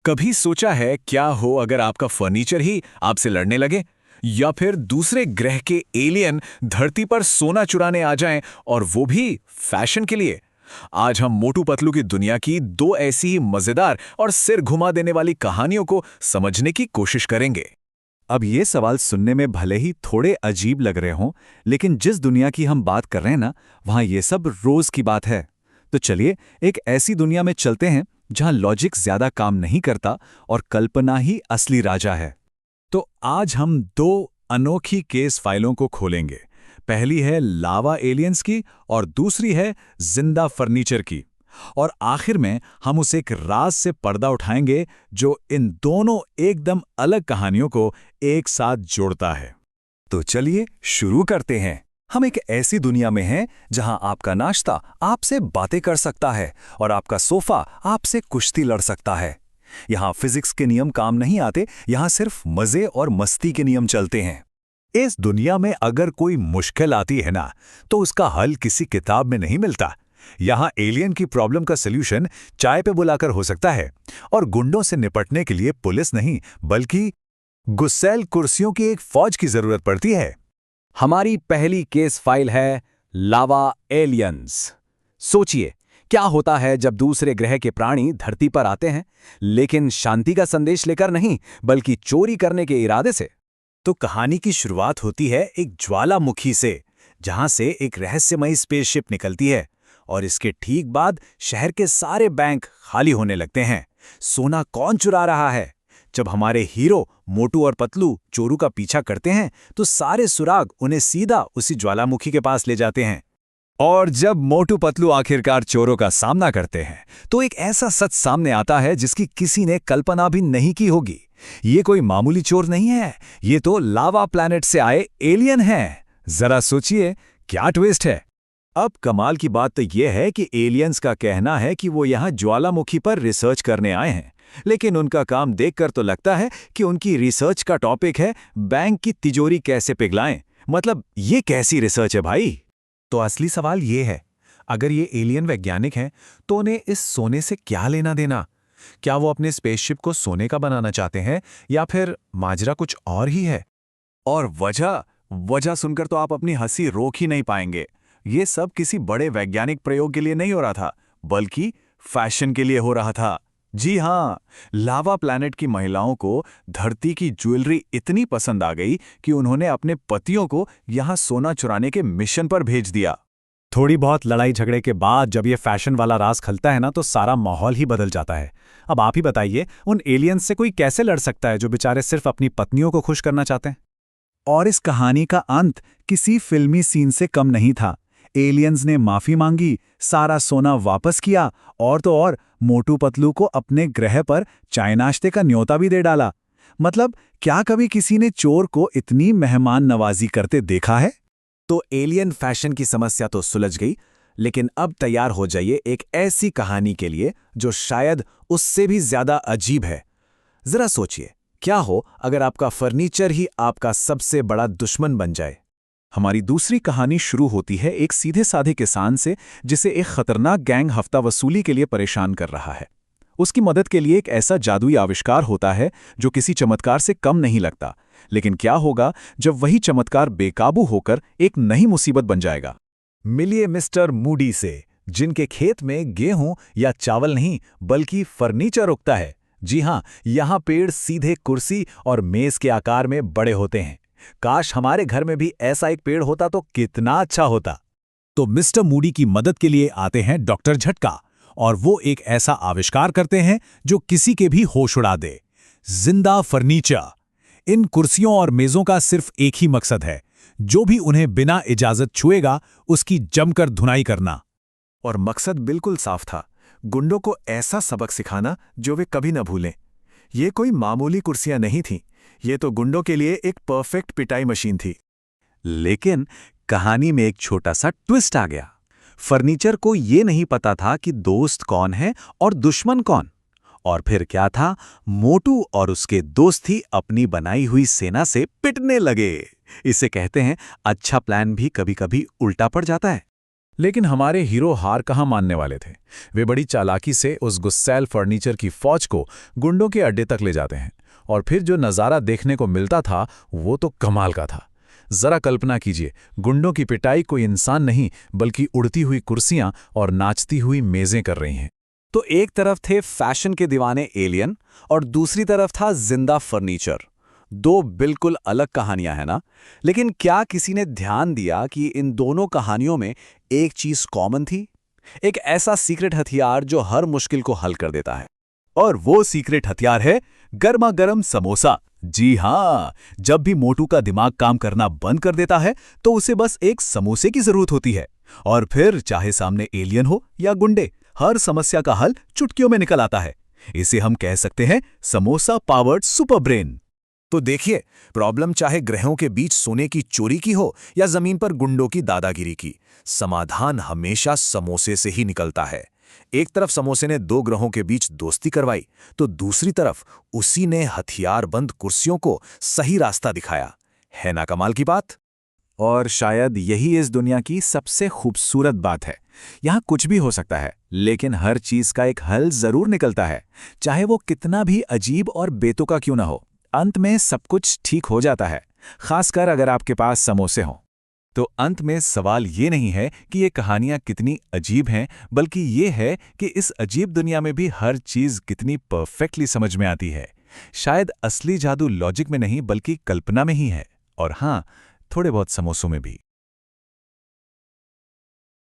कभी सोचा है क्या हो अगर आपका फर्नीचर ही आपसे लड़ने लगे, या फिर दूसरे ग्रह के एलियन धरती पर सोना चुराने आ जाएं, और वो भी फैशन के लिए। आज हम मोटू पतलू की दुनिया की दो ऐसी ही मजेदार और सिर घुमा देने वाली कहानियों को समझने की कोशिश करेंगे। अब ये सवाल सुनने में भले ही थोड़े अजीब लग रहे हों, लेकिन जिस दुनिया की हम बात कर रहे हैं ना, वहाँ ये सब रोज की बात है। तो चलिए एक ऐसी दुनिया में चलते हैं जहाँ लॉजिक ज्यादा काम नहीं करता और कल्पना ही असली राजा है। तो आज हम दो अनोखी केस फाइलों को खोलेंगे। पहली है लावा एलियंस की और दूसरी है जिंदा फर्नीचर की। और आखिर में हम उस एक राज से पर्दा उठाएंगे जो इन दोनों एकदम अलग कहानियों को एक साथ जोड़ता है। तो चलिए शुरू करते हैं। हम एक ऐसी दुनिया में हैं जहां आपका नाश्ता आपसे बातें कर सकता है और आपका सोफा आपसे कुश्ती लड़ सकता है। यहां फिजिक्स के नियम काम नहीं आते, यहां सिर्फ मजे और मस्ती के नियम चलते हैं। इस दुनिया में अगर कोई मुश्किल आती है ना, तो उसका हल किसी किताब में नहीं मिलता। यहां एलियन की प्रॉब्लम का सल्यूशन चाय पे बुलाकर हो सकता है, और गुंडों से निपटने के लिए पुलिस नहीं बल्कि गुस्सैल कुर्सियों की एक फौज की जरूरत पड़ती है। हमारी पहली केस फाइल है लावा एलियंस। सोचिए, क्या होता है जब दूसरे ग्रह के प्राणी धरती पर आते हैं, लेकिन शांति का संदेश लेकर नहीं, बल्कि चोरी करने के इरादे से। तो कहानी की शुरुआत होती है एक ज्वालामुखी से, जहां से एक रहस्यमयी स्पेसशिप निकलती है, और इसके ठीक बाद शहर के सारे बैंक खाली होने लगते हैं। सोना कौन चुरा रहा है? जब हमारे हीरो मोटू और पतलू चोरू का पीछा करते हैं, तो सारे सुराग उन्हें सीधा उसी ज्वालामुखी के पास ले जाते हैं। और जब मोटू पतलू आखिरकार चोरों का सामना करते हैं, तो एक ऐसा सच सामने आता है जिसकी किसी ने कल्पना भी नहीं की होगी। ये कोई मामूली चोर नहीं है, ये तो लावा प्लैनेट से आए एलियन हैं। जरा सोचिए क्या ट्विस्ट है। अब कमाल की बात तो यह है कि एलियंस का कहना है कि वो यहाँ ज्वालामुखी पर रिसर्च करने आए हैं, लेकिन उनका काम देखकर तो लगता है कि उनकी रिसर्च का टॉपिक है बैंक की तिजोरी कैसे पिघलाएं। मतलब ये कैसी रिसर्च है भाई? तो असली सवाल ये है, अगर ये एलियन वैज्ञानिक हैं, तो उन्हें इस सोने से क्या लेना देना? क्या वो अपने स्पेसशिप को सोने का बनाना चाहते हैं, या फिर माजरा कुछ और ही है? और वजह सुनकर तो आप अपनी हंसी रोक ही नहीं पाएंगे। ये सब किसी बड़े वैज्ञानिक प्रयोग के लिए नहीं हो रहा था, बल्कि फैशन के लिए हो रहा था। जी हाँ, लावा प्लैनेट की महिलाओं को धरती की ज्वेलरी इतनी पसंद आ गई कि उन्होंने अपने पतियों को यहाँ सोना चुराने के मिशन पर भेज दिया। थोड़ी बहुत लड़ाई झगड़े के बाद जब ये फैशन वाला राज खलता है ना, तो सारा माहौल ही बदल जाता है। अब आप ही बताइए, उन एलियंस से कोई कैसे लड़ सकता है जो बेचारे सिर्फ अपनी पत्नियों को खुश करना चाहते हैं? और इस कहानी का अंत किसी फिल्मी सीन से कम नहीं था। एलियंस ने माफी मांगी, सारा सोना वापस किया, और तो और मोटू पतलू को अपने ग्रह पर चाय नाश्ते का न्योता भी दे डाला। मतलब क्या कभी किसी ने चोर को इतनी मेहमान नवाजी करते देखा है? तो एलियन फैशन की समस्या तो सुलझ गई, लेकिन अब तैयार हो जाइए एक ऐसी कहानी के लिए जो शायद उससे भी ज्यादा अजीब है। जरा सोचिए, क्या हो अगर आपका फर्नीचर ही आपका सबसे बड़ा दुश्मन बन जाए? हमारी दूसरी कहानी शुरू होती है एक सीधे साधे किसान से, जिसे एक खतरनाक गैंग हफ्ता वसूली के लिए परेशान कर रहा है। उसकी मदद के लिए एक ऐसा जादुई आविष्कार होता है जो किसी चमत्कार से कम नहीं लगता। लेकिन क्या होगा जब वही चमत्कार बेकाबू होकर एक नई मुसीबत बन जाएगा? मिलिए मिस्टर मूडी से, जिनके खेत में गेहूं या चावल नहीं बल्कि फर्नीचर उगता है। जी हां, यहां पेड़ सीधे कुर्सी और मेज के आकार में बड़े होते हैं। काश हमारे घर में भी ऐसा एक पेड़ होता तो कितना अच्छा होता। तो मिस्टर मूडी की मदद के लिए आते हैं डॉक्टर झटका, और वो एक ऐसा आविष्कार करते हैं जो किसी के भी होश उड़ा दे। जिंदा फर्नीचर। इन कुर्सियों और मेजों का सिर्फ एक ही मकसद है, जो भी उन्हें बिना इजाजत छुएगा उसकी जमकर धुनाई करना। और मकसद बिल्कुल साफ था, गुंडों को ऐसा सबक सिखाना जो वे कभी न भूलें। ये कोई मामूली कुर्सियां नहीं थीं, ये तो गुंडों के लिए एक परफेक्ट पिटाई मशीन थी। लेकिन कहानी में एक छोटा सा ट्विस्ट आ गया। फर्नीचर को ये नहीं पता था कि दोस्त कौन है और दुश्मन कौन। और फिर क्या था, मोटू और उसके दोस्त ही अपनी बनाई हुई सेना से पिटने लगे। इसे कहते हैं अच्छा प्लान भी कभी-कभी उल्टा पड़ जाता है। लेकिन हमारे हीरो हार कहाँ मानने वाले थे। वे बड़ी चालाकी से उस गुस्सैल फर्नीचर की फौज को गुंडों के अड्डे तक ले जाते हैं, और फिर जो नज़ारा देखने को मिलता था वो तो कमाल का था। जरा कल्पना कीजिए, गुंडों की पिटाई कोई इंसान नहीं बल्कि उड़ती हुई कुर्सियां और नाचती हुई मेजें कर रही हैं। तो एक तरफ थे फैशन के दीवाने एलियन और दूसरी तरफ था जिंदा फर्नीचर। दो बिल्कुल अलग कहानियां हैं ना? लेकिन क्या किसी ने ध्यान दिया कि इन दोनों कहानियों में एक चीज कॉमन थी? एक ऐसा सीक्रेट हथियार जो हर मुश्किल को हल कर देता है। और वो सीक्रेट हथियार है गर्मा गर्म समोसा। जी हाँ, जब भी मोटू का दिमाग काम करना बंद कर देता है तो उसे बस एक समोसे की जरूरत होती है, और फिर चाहे सामने एलियन हो या गुंडे, हर समस्या का हल चुटकियों में निकल आता है। इसे हम कह सकते हैं समोसा पावर्ड सुपर ब्रेन। तो देखिए, प्रॉब्लम चाहे ग्रहों के बीच सोने की चोरी की हो या जमीन पर गुंडों की दादागिरी की, समाधान हमेशा समोसे से ही निकलता है। एक तरफ समोसे ने दो ग्रहों के बीच दोस्ती करवाई, तो दूसरी तरफ उसी ने हथियारबंद कुर्सियों को सही रास्ता दिखाया। है ना कमाल की बात? और शायद यही इस दुनिया की सबसे खूबसूरत बात है। यहाँ कुछ भी हो सकता है, लेकिन हर चीज का एक हल जरूर निकलता है, चाहे वो कितना भी अजीब और बेतुका क्यों ना हो। अंत में सब कुछ ठीक हो जाता है, खासकर अगर आपके पास समोसे हों। तो अंत में सवाल ये नहीं है कि ये कहानियाँ कितनी अजीब हैं, बल्कि ये है कि इस अजीब दुनिया में भी हर चीज़ कितनी परफेक्टली समझ में आती है। शायद असली जादू लॉजिक में नहीं बल्कि कल्पना में ही है, और हाँ, थोड़े बहुत समोसों में भी।